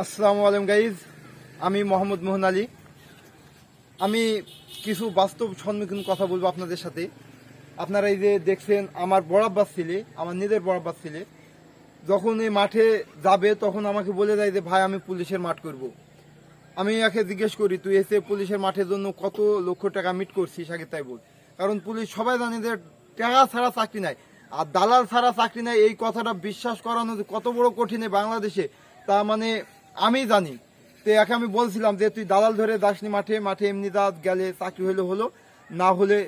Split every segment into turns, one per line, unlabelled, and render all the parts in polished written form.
আসসালামু আলাইকুম গাইজ, আমি মোহাম্মদ মোহন আলী। আমি কিছু বাস্তব সম্মুখীন কথা বলবো আপনাদের সাথে। আপনারা এই যে দেখছেন, আমার বড় আব্বার ছেলে, আমার নিজের বড় আব্বার ছেলে যখন এই মাঠে যাবে তখন আমাকে বলে দেয় যে ভাই আমি পুলিশের মাঠ করব। আমি একে জিজ্ঞেস করি, তুই এসে পুলিশের মাঠের জন্য কত লক্ষ টাকা মিট করছিস আগে তাই বল। কারণ পুলিশ সবাই জানে যে টাকা ছাড়া চাকরি নাই, আর দালাল ছাড়া চাকরি নাই। এই কথাটা বিশ্বাস করানো যে কত বড় কঠিন বাংলাদেশে, তা মানে আমি জানি। তো একে আমি বলছিলাম যে তুই দালাল ধরে যাসনি মাঠে, মাঠে এমনি যা, গেলে চাকরি হলে হলো, না হলে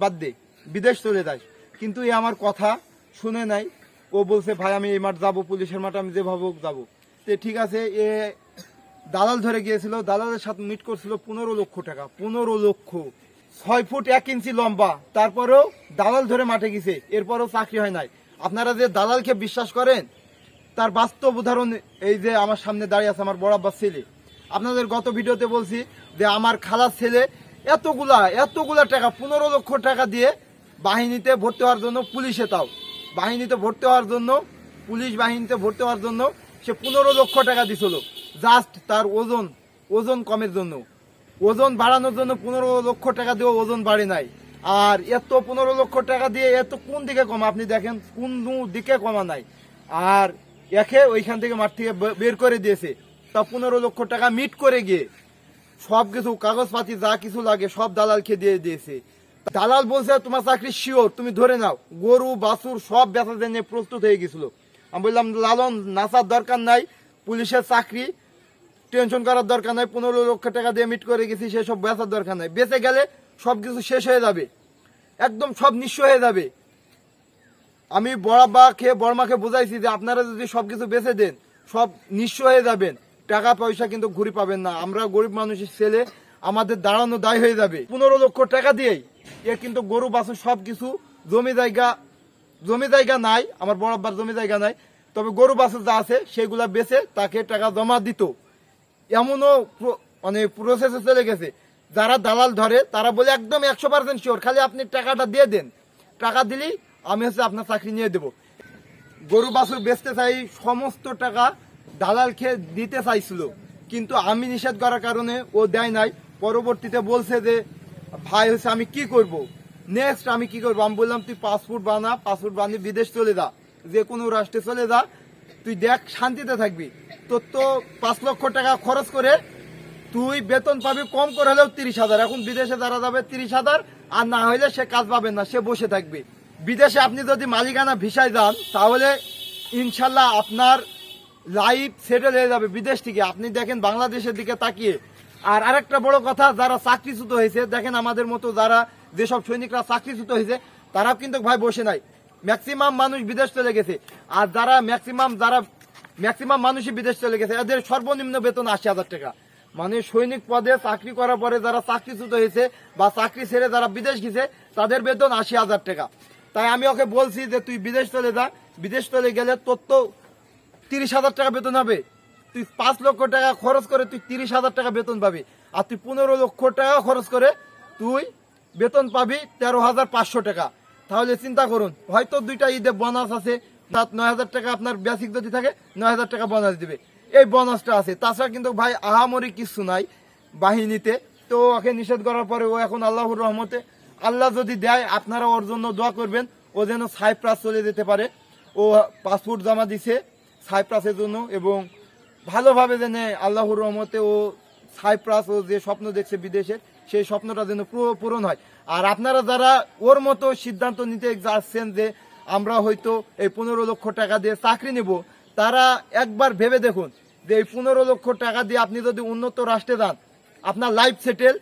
বাদ দে, বিদেশ চলে যাস। কিন্তু এ আমার কথা শুনে নাই। ও বলছে ভাই আমি এই মাঠ যাবো, পুলিশের মাঠ আমি যেভাবে হোক যাবো। তো ঠিক আছে, এ দালাল ধরে গিয়েছিল, দালালের সাথে মিট করছিল 15 লক্ষ টাকা। 15 লক্ষ, 6 ফুট 1 ইঞ্চি লম্বা, তারপরেও দালাল ধরে মাঠে গেছে, এরপরেও চাকরি হয় নাই। আপনারা যে দালালকে বিশ্বাস করেন, তার বাস্তব উদাহরণ এই যে আমার সামনে দাঁড়িয়ে আছে আমার বড় আব্বার ছেলে। আপনাদের গত ভিডিওতে বলছি যে আমার খালার ছেলে এতগুলা টাকা, 15 লক্ষ টাকা দিয়ে বাহিনীতে ভর্তি হওয়ার জন্য, পুলিশে তাও বাহিনীতে ভর্তি হওয়ার জন্য, পুলিশ বাহিনীতে ভর্তি হওয়ার জন্য সে 15 লক্ষ টাকা দিছিল। জাস্ট তার ওজন কমের জন্য, ওজন বাড়ানোর জন্য 15 লক্ষ টাকা দিয়েও ওজন বাড়ে নাই। আর এত 15 লক্ষ টাকা দিয়ে এত কোন দিকে কমা, আপনি দেখেন কোন দিকে কমা নাই। আর একে ওইখান থেকে মাঠ থেকে বের করে দিয়েছে, তা 15 লক্ষ টাকা মিট করে গিয়ে সবকিছু কাগজপাতি যা কিছু লাগে সব দালালকে দিয়ে দিয়েছে। দালাল বলছে তোমার চাকরি শিওর, তুমি ধরে নাও। গরু বাছুর সব বেচা জন্য প্রস্তুত হয়ে গেছিল। আমি বললাম লালন, নাচার দরকার নাই, পুলিশের চাকরি টেনশন করার দরকার নাই, 15 লক্ষ টাকা দিয়ে মিট করে গেছি, সেসব বেচার দরকার নাই। বেঁচে গেলে সবকিছু শেষ হয়ে যাবে, একদম সব নিঃস্ব হয়ে যাবে। আমি বড়মাকে বুঝাইছি যে আপনারা যদি সবকিছু বেচে দেন সব নিঃস্ব হয়ে যাবেন, টাকা পয়সা কিন্তু ঘুরে পাবেন না। আমরা গরিব মানুষের ছেলে, আমাদের দাঁড়ানো দায় হয়ে যাবে। 15 লক্ষ টাকা দিয়েই এ কিন্তু গরু বাছুর সবকিছু, জমি জায়গা নাই, আমার বড় আব্বার জমি জায়গা নাই, তবে গরু বাছুর যা আছে সেগুলা বেচে তাকে টাকা জমা দিত। এমনও মানে প্রসেসে চলে গেছে। যারা দালাল ধরে তারা বলে একদম 100% শিওর, খালি আপনি টাকাটা দিয়ে দেন, টাকা দিলেই আমি আপনার চাকরি নিয়ে দেব। গরু বাছুর বেচতে চাই, সমস্ত টাকা দালালকে দিতে চাইছিল, কিন্তু আমি নিষেধ করার কারণে ও দেয় নাই। পরবর্তীতে বলছে যে ভাই আমি কি করব, নেক্সট আমি কি করবো। আমি বললাম তুই পাসপোর্ট বানিয়ে বিদেশ চলে যা, যে কোনো রাষ্ট্রে চলে যা, তুই দেখ শান্তিতে থাকবি। তোর তো 5 লক্ষ টাকা খরচ করে তুই বেতন পাবি কম করে হলেও 30,000। এখন বিদেশে যারা যাবে 30,000, আর না হইলে সে কাজ পাবে না, সে বসে থাকবে। বিদেশে আপনি যদি মালিকানা ভিসায় যান তাহলে ইনশাল্লাহ আপনার লাইফ সেটেল হয়ে যাবে বিদেশ থেকে। আপনি দেখেন বাংলাদেশের দিকে তাকিয়ে। আর আরেকটা বড় কথা, যারা চাকরিচ্যুত হয়েছে, দেখেন আমাদের মতো যারা যেসব সৈনিকরা চাকরিচ্যুত হয়েছে তারাও কিন্তু ভাই বসে নাই, ম্যাক্সিমাম মানুষ বিদেশ চলে গেছে। আর যারা ম্যাক্সিমাম মানুষই বিদেশ চলে গেছে, এদের সর্বনিম্ন বেতন 80,000 টাকা। মানে সৈনিক পদে চাকরি করার পরে যারা চাকরিচ্যুত হয়েছে বা চাকরি ছেড়ে যারা বিদেশ গেছে তাদের বেতন 80,000 টাকা। তাই আমি ওকে বলছি যে তুই বিদেশ চলে যা, বিদেশ চলে গেলে তোর তো 30,000 টাকা বেতন হবে। তুই 5 লক্ষ টাকা খরচ করে তুই 30,000 টাকা বেতন পাবি, আর তুই 15 লক্ষ টাকা খরচ করে তুই বেতন পাবি 13,500 টাকা। তাহলে চিন্তা করুন, হয়তো 2টা ঈদে বোনাস আছে, 9,000 টাকা আপনার বেসিক যদি থাকে 9,000 টাকা বোনাস দিবে, এই বোনাসটা আছে। তাছাড়া কিন্তু ভাই আহামরি কিছু নাই বাহিনীতে। তো ওকে নিষেধ করার পরে ও এখন আল্লাহর রহমতে, আল্লাহ যদি দেয় আপনারা ওর জন্য দোয়া করবেন, ও যেন সাইপ্রাস চলে যেতে পারে। ও পাসপোর্ট জমা দিছে সাইপ্রাসের জন্য, এবং ভালোভাবে যেন আল্লাহর রহমতে ও সাইপ্রাস, ও যে স্বপ্ন দেখছে বিদেশের, সেই স্বপ্নটা যেন পূরণ হয়। আর আপনারা যারা ওর মতো সিদ্ধান্ত নিতে যাচ্ছেন যে আমরা হয়তো এই 15 লক্ষ টাকা দিয়ে চাকরি নেব, তারা একবার ভেবে দেখুন যে এই 15 লক্ষ টাকা দিয়ে আপনি যদি উন্নত রাষ্ট্রে যান, আপনার লাইফ সেটেল,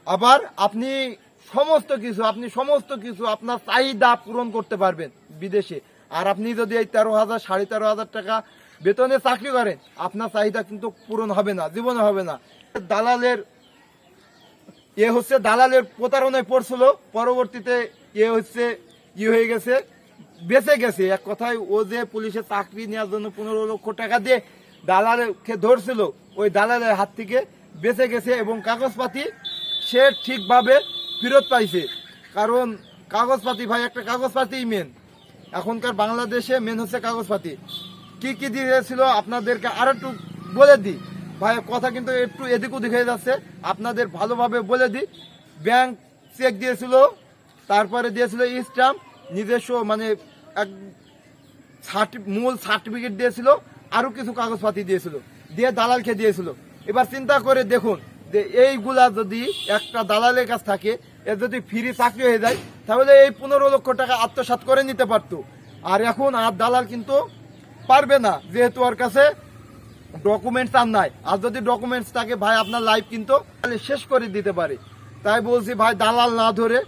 আবার আপনি সমস্ত কিছু আপনার চাহিদা পূরণ করতে পারবেন বিদেশে। আর আপনি যদি এই 13,000 13,500 টাকা বেতনে চাকরি করেন, আপনার চাহিদা কিন্তু পূরণ হবে না, জীবনে হবে না। দালালের প্রতারণায় পড়ছিল, পরবর্তীতে হয়ে গেছে, বেঁচে গেছে। এক কথায় ও যে পুলিশের চাকরি নেওয়ার জন্য 15 লক্ষ টাকা দিয়ে দালালকে ধরছিল, ওই দালালের হাত থেকে বেঁচে গেছে, এবং কাগজপাতি সে ঠিকভাবে ফেরত পাইছে। কারণ কাগজপাতি ভাই, একটা কাগজপাতিই মেন এখনকার বাংলাদেশে, মেন হচ্ছে কাগজপাতি। কি দিয়েছিল আপনাদেরকে আরো একটু বলে দিই ভাই, কথা কিন্তু একটু এদিক ওদিক হয়ে যাচ্ছে, আপনাদের ভালোভাবে বলে দিই। ব্যাংক চেক দিয়েছিল, তারপরে দিয়েছিল স্ট্যাম্প, নিজস্ব মানে এক মূল সার্টিফিকেট দিয়েছিল, আরো কিছু কাগজপাতি দিয়েছিল, দিয়ে দালালকে দিয়েছিল। এবার চিন্তা করে দেখুন যে এইগুলা যদি একটা দালালের কাছ থাকে, এর যদি ফ্রি চাকরি হয়ে যায়, তাহলে এই 15 লক্ষ টাকা আত্মসাৎ করে নিতে পারতো। আর এখন আর দালাল কিন্তু পারবে না, যেহেতু ওর কাছে ডকুমেন্টস আর নাই। আর যদি ডকুমেন্টস থাকে ভাই, আপনার লাইফ কিন্তু শেষ করে দিতে পারে। তাই বলছি ভাই, দালাল না ধরে,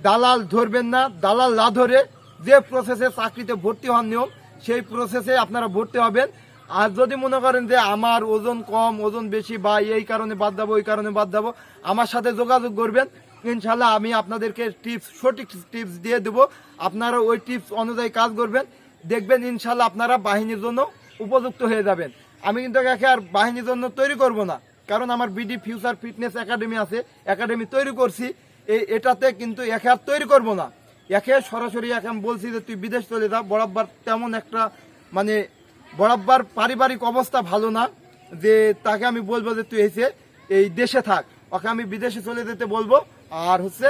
দালাল ধরবেন না, দালাল না ধরে যে প্রসেসে চাকরিতে ভর্তি হন নিয়ম, সেই প্রসেসে আপনারা ভর্তি হবেন। আর যদি মনে করেন যে আমার ওজন কম, ওজন বেশি, বা এই কারণে বাদ দেবো, ওই কারণে বাদ দেবো, আমার সাথে যোগাযোগ করবেন। ইনশাল্লাহ আমি আপনাদেরকে টিপস, সঠিক টিপস দিয়ে দেবো। আপনারা ওই টিপস অনুযায়ী কাজ করবেন, দেখবেন ইনশাল্লাহ আপনারা বাহিনীর জন্য উপযুক্ত হয়ে যাবেন। আমি কিন্তু একে আর বাহিনীর জন্য তৈরি করব না, কারণ আমার বিডি ফিউচার ফিটনেস একাডেমি আছে, একাডেমি তৈরি করছি। এটাতে কিন্তু একে আর তৈরি করব না। একে সরাসরি একে আমি বলছি যে তুই বিদেশ চলে যা। বরাবর তেমন একটা মানে বরাবর পারিবারিক অবস্থা ভালো না যে তাকে আমি বলবো যে তুই এসে এই দেশে থাক। ওকে আমি বিদেশে চলে যেতে বলবো। আর হচ্ছে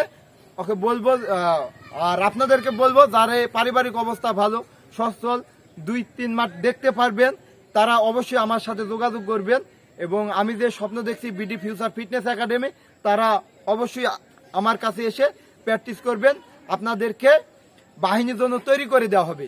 ওকে বলবো, আর আপনাদেরকে বলবো যারা পারিবারিক অবস্থা ভালো, সচ্ছল, 2-3 মাস দেখতে পারবেন, তারা অবশ্যই আমার সাথে যোগাযোগ করবেন। এবং আমি যে স্বপ্ন দেখছি বিডি ফিউচার ফিটনেস একাডেমি, তারা অবশ্যই আমার কাছে এসে প্র্যাকটিস করবেন, আপনাদেরকে বাহিনীর জন্য তৈরি করে দেওয়া হবে।